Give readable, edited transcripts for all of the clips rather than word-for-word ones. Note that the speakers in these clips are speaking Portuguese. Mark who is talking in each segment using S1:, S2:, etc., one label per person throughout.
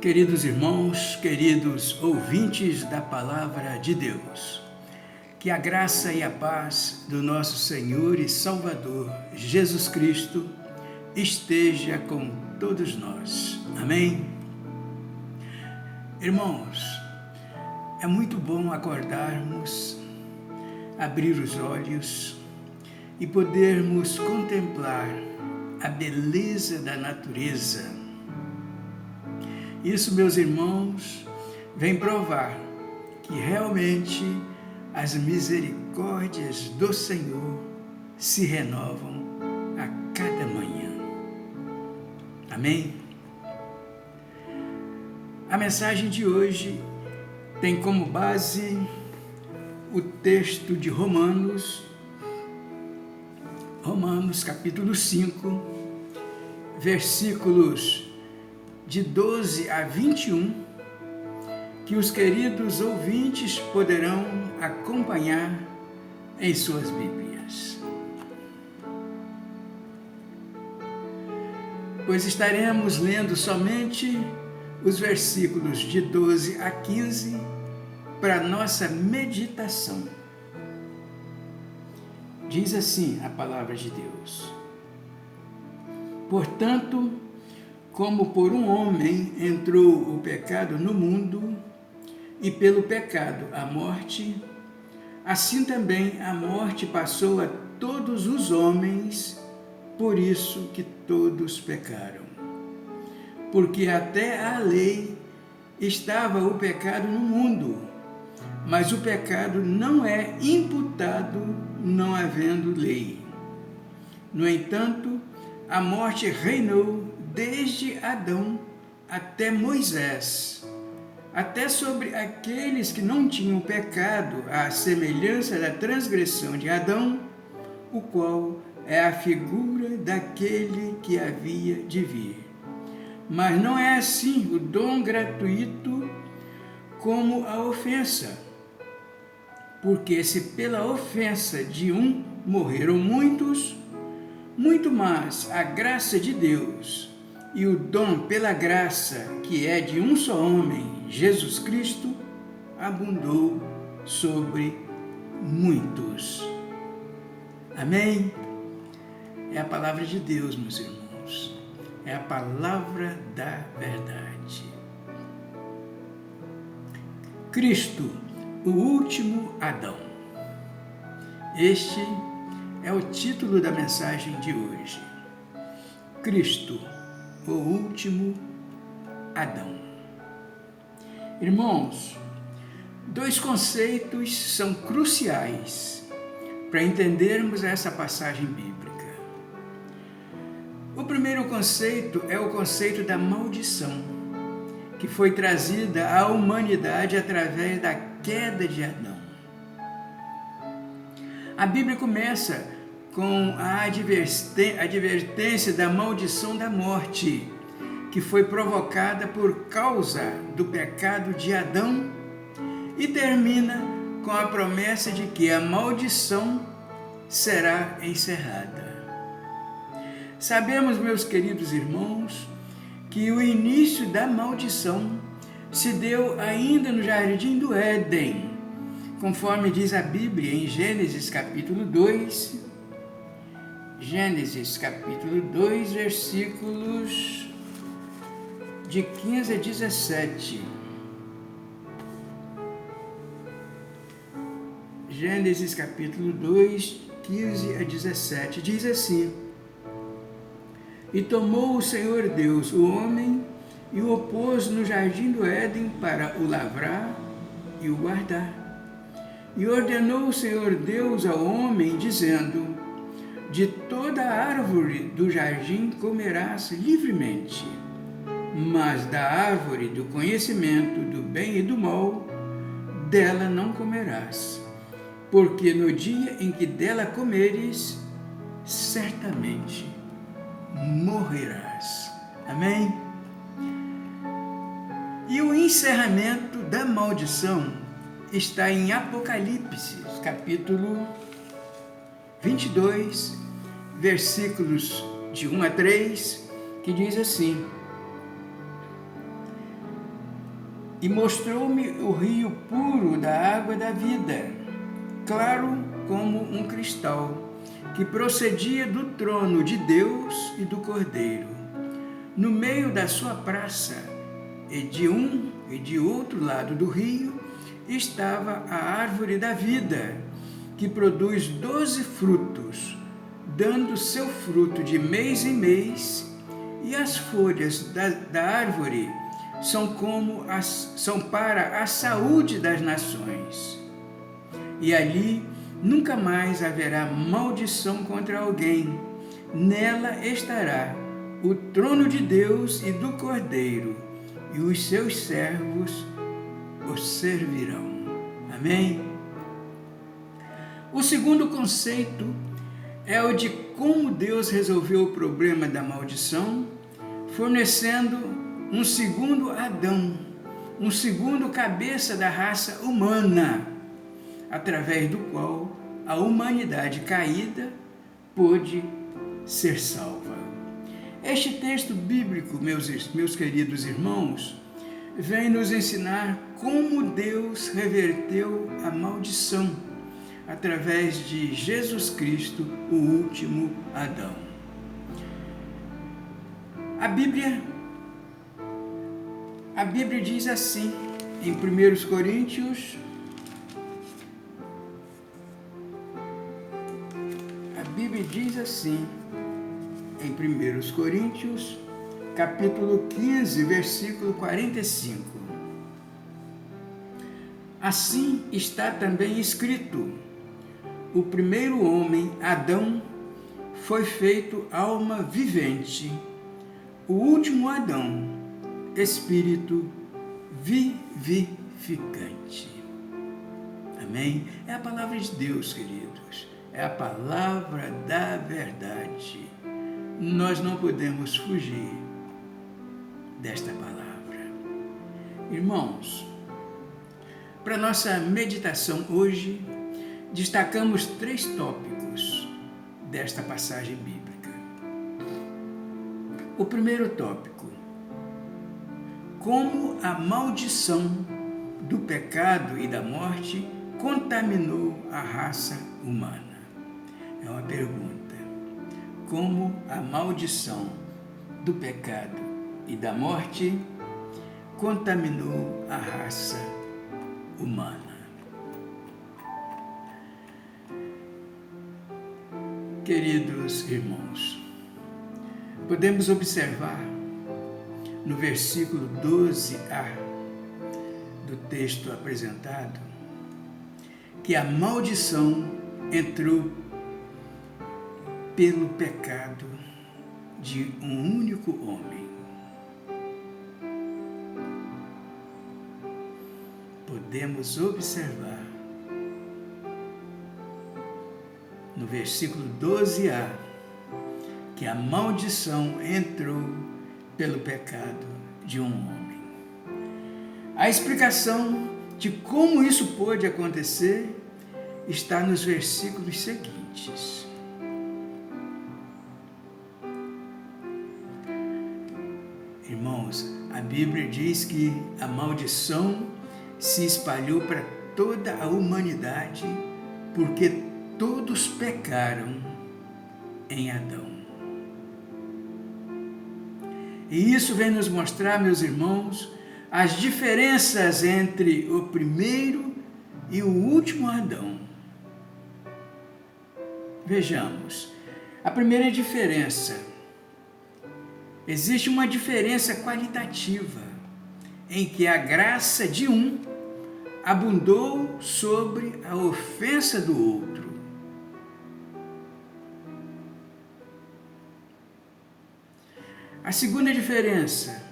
S1: Queridos irmãos, queridos ouvintes da Palavra de Deus, que a graça e a paz do nosso Senhor e Salvador Jesus Cristo esteja com todos nós. Amém? Irmãos, é muito bom acordarmos, abrir os olhos e podermos contemplar a beleza da natureza. Isso, meus irmãos, vem provar que realmente as misericórdias do Senhor se renovam a cada manhã. Amém? A mensagem de hoje tem como base o texto de Romanos capítulo 5, versículos de 12 a 21, que os queridos ouvintes poderão acompanhar em suas Bíblias. Pois estaremos lendo somente os versículos de 12 a 15 para nossa meditação. Diz assim a palavra de Deus: Portanto, como por um homem entrou o pecado no mundo, e pelo pecado a morte, assim também a morte passou a todos os homens, por isso que todos pecaram. Porque até a lei estava o pecado no mundo, mas o pecado não é imputado não havendo lei. No entanto, a morte reinou desde Adão até Moisés, até sobre aqueles que não tinham pecado, à semelhança da transgressão de Adão, o qual é a figura daquele que havia de vir. Mas não é assim o dom gratuito como a ofensa. Porque se pela ofensa de um morreram muitos, muito mais a graça de Deus e o dom pela graça, que é de um só homem, Jesus Cristo, abundou sobre muitos. Amém? É a palavra de Deus, meus irmãos. É a palavra da verdade. Cristo, o último Adão. Este é o título da mensagem de hoje. Cristo, o último Adão. Irmãos, dois conceitos são cruciais para entendermos essa passagem bíblica. O primeiro conceito é o conceito da maldição, que foi trazida à humanidade através da queda de Adão. A Bíblia começa com a advertência da maldição da morte, que foi provocada por causa do pecado de Adão, e termina com a promessa de que a maldição será encerrada. Sabemos, meus queridos irmãos, que o início da maldição se deu ainda no Jardim do Éden, conforme diz a Bíblia em Gênesis capítulo 2, versículos de 15 a 17. Gênesis capítulo 2, 15 a 17, diz assim: E tomou o Senhor Deus o homem e o pôs no jardim do Éden para o lavrar e o guardar. E ordenou o Senhor Deus ao homem, dizendo: De toda árvore do jardim comerás livremente, mas da árvore do conhecimento do bem e do mal, dela não comerás, porque no dia em que dela comeres, certamente morrerás. Amém? E o encerramento da maldição está em Apocalipse, capítulo 22, versículos de 1 a 3, que diz assim: E mostrou-me o rio puro da água da vida, claro como um cristal, que procedia do trono de Deus e do Cordeiro. No meio da sua praça, e de um e de outro lado do rio, estava a árvore da vida, que produz 12 frutos, dando seu fruto de mês em mês, e as folhas da árvore são para a saúde das nações. E ali nunca mais haverá maldição contra alguém. Nela estará o trono de Deus e do Cordeiro, e os seus servos o servirão. Amém? O segundo conceito é o de como Deus resolveu o problema da maldição, fornecendo um segundo Adão, um segundo cabeça da raça humana, através do qual a humanidade caída pôde ser salva. Este texto bíblico, meus queridos irmãos, vem nos ensinar como Deus reverteu a maldição através de Jesus Cristo, o último Adão. A Bíblia diz assim, em 1 Coríntios, em 1 Coríntios, capítulo 15, versículo 45. Assim está também escrito: o primeiro homem, Adão, foi feito alma vivente, o último Adão, espírito vivificante. Amém? É a palavra de Deus, queridos. É a palavra da verdade. Nós não podemos fugir desta palavra. Irmãos, para nossa meditação hoje, destacamos 3 tópicos desta passagem bíblica. O primeiro tópico: como a maldição do pecado e da morte contaminou a raça humana. É uma pergunta. Como a maldição do pecado e da morte contaminou a raça humana. Queridos irmãos, podemos observar no versículo 12a do texto apresentado que a maldição entrou pelo pecado de um único homem. Podemos observar no versículo 12a que a maldição entrou pelo pecado de um homem. A explicação de como isso pôde acontecer está nos versículos seguintes. Irmãos, a Bíblia diz que a maldição se espalhou para toda a humanidade porque todos pecaram em Adão. E isso vem nos mostrar, meus irmãos, as diferenças entre o primeiro e o último Adão. Vejamos, a primeira diferença: existe uma diferença qualitativa em que a graça de um abundou sobre a ofensa do outro. A segunda diferença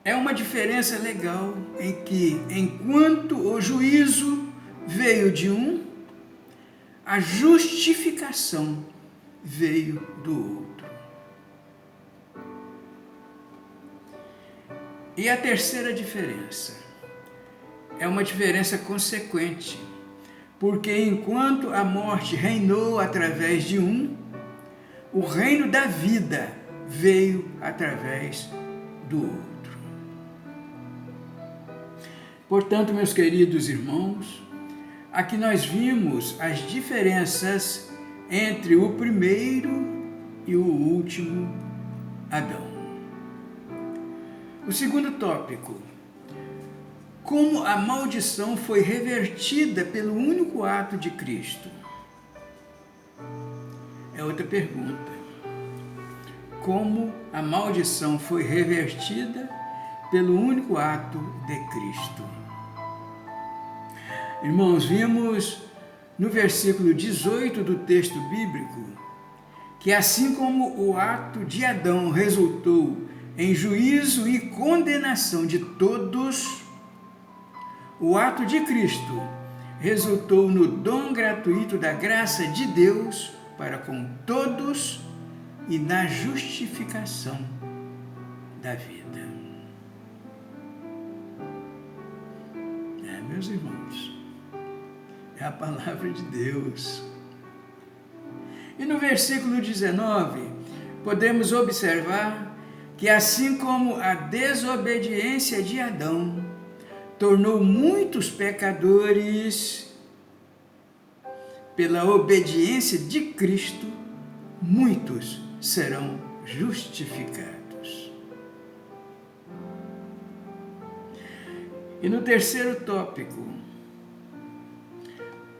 S1: é uma diferença legal em que, enquanto o juízo veio de um, a justificação veio do outro. E a terceira diferença é uma diferença consequente, porque enquanto a morte reinou através de um, o reino da vida veio através do outro. Portanto, meus queridos irmãos, aqui nós vimos as diferenças entre o primeiro e o último Adão. O segundo tópico: como a maldição foi revertida pelo único ato de Cristo? É outra pergunta. Como a maldição foi revertida pelo único ato de Cristo? Irmãos, vimos no versículo 18 do texto bíblico que assim como o ato de Adão resultou em juízo e condenação de todos, o ato de Cristo resultou no dom gratuito da graça de Deus para com todos e na justificação da vida. Meus irmãos, é a palavra de Deus. E no versículo 19, podemos observar que assim como a desobediência de Adão tornou muitos pecadores, pela obediência de Cristo, muitos serão justificados. E no terceiro tópico,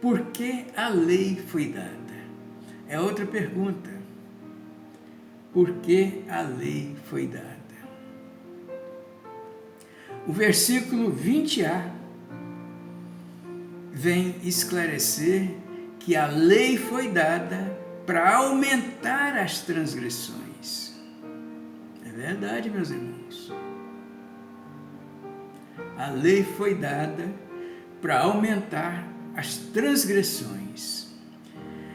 S1: por que a lei foi dada? É outra pergunta. Por que a lei foi dada? O versículo 20a vem esclarecer que a lei foi dada para aumentar as transgressões. É verdade, meus irmãos. A lei foi dada para aumentar as transgressões.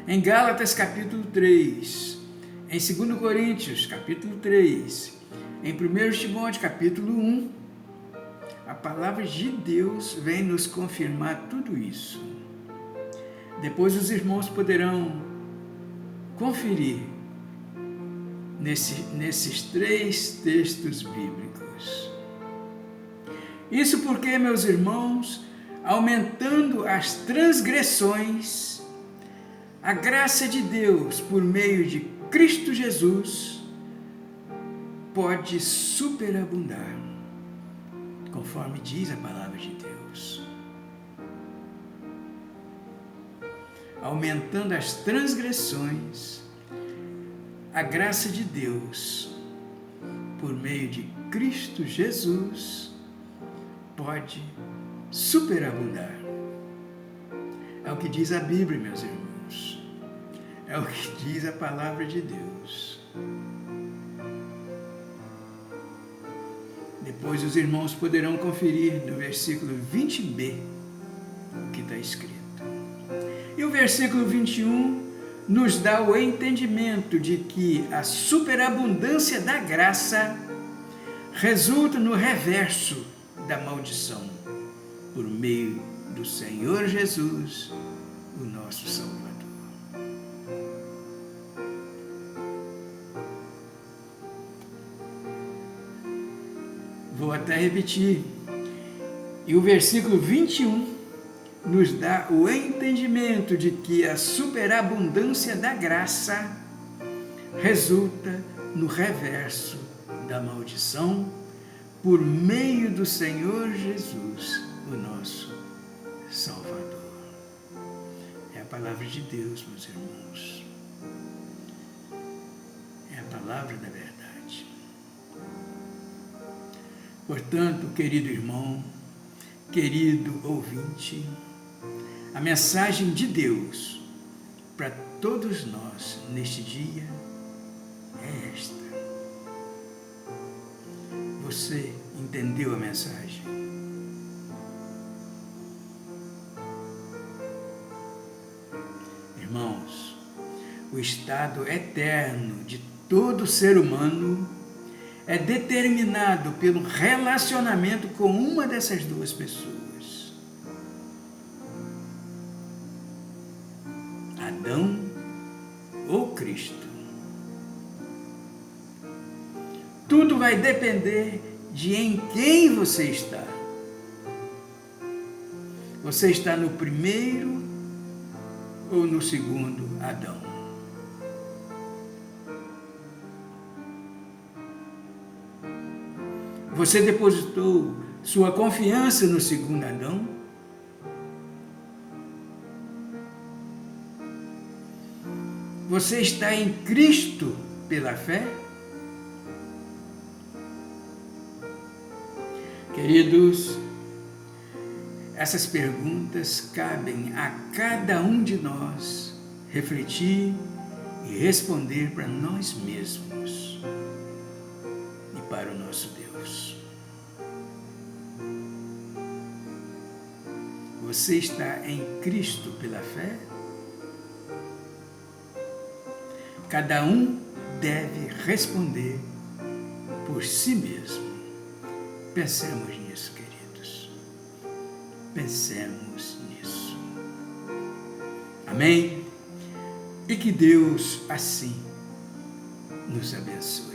S1: Em Gálatas capítulo 3, em 2 Coríntios capítulo 3, em 1 Timóteo capítulo 1, a palavra de Deus vem nos confirmar tudo isso. Depois os irmãos poderão conferir nesses 3 textos bíblicos. Isso porque, meus irmãos, aumentando as transgressões, a graça de Deus, por meio de Cristo Jesus, pode superabundar, conforme diz a palavra de Deus. Aumentando as transgressões, a graça de Deus, por meio de Cristo Jesus, pode superabundar. É o que diz a Bíblia, meus irmãos. É o que diz a palavra de Deus. Depois os irmãos poderão conferir no versículo 20b o que está escrito. E o versículo 21 nos dá o entendimento de que a superabundância da graça resulta no reverso da maldição, por meio do Senhor Jesus, o nosso Salvador. Vou até repetir. E o versículo 21 nos dá o entendimento de que a superabundância da graça resulta no reverso da maldição, por meio do Senhor Jesus, o nosso Salvador. É a palavra de Deus, meus irmãos. É a palavra da verdade. Portanto, querido irmão, querido ouvinte, a mensagem de Deus para todos nós neste dia é esta. Você entendeu a mensagem? Irmãos, o estado eterno de todo ser humano é determinado pelo relacionamento com uma dessas duas pessoas. Adão ou Cristo. Tudo vai depender de em quem você está. Você está no primeiro ou no segundo Adão? Você depositou sua confiança no segundo Adão? Você está em Cristo pela fé? Queridos, essas perguntas cabem a cada um de nós refletir e responder para nós mesmos e para o nosso Deus. Você está em Cristo pela fé? Cada um deve responder por si mesmo. Pensemos nisso, queridos. Pensemos nisso. Amém? E que Deus assim nos abençoe.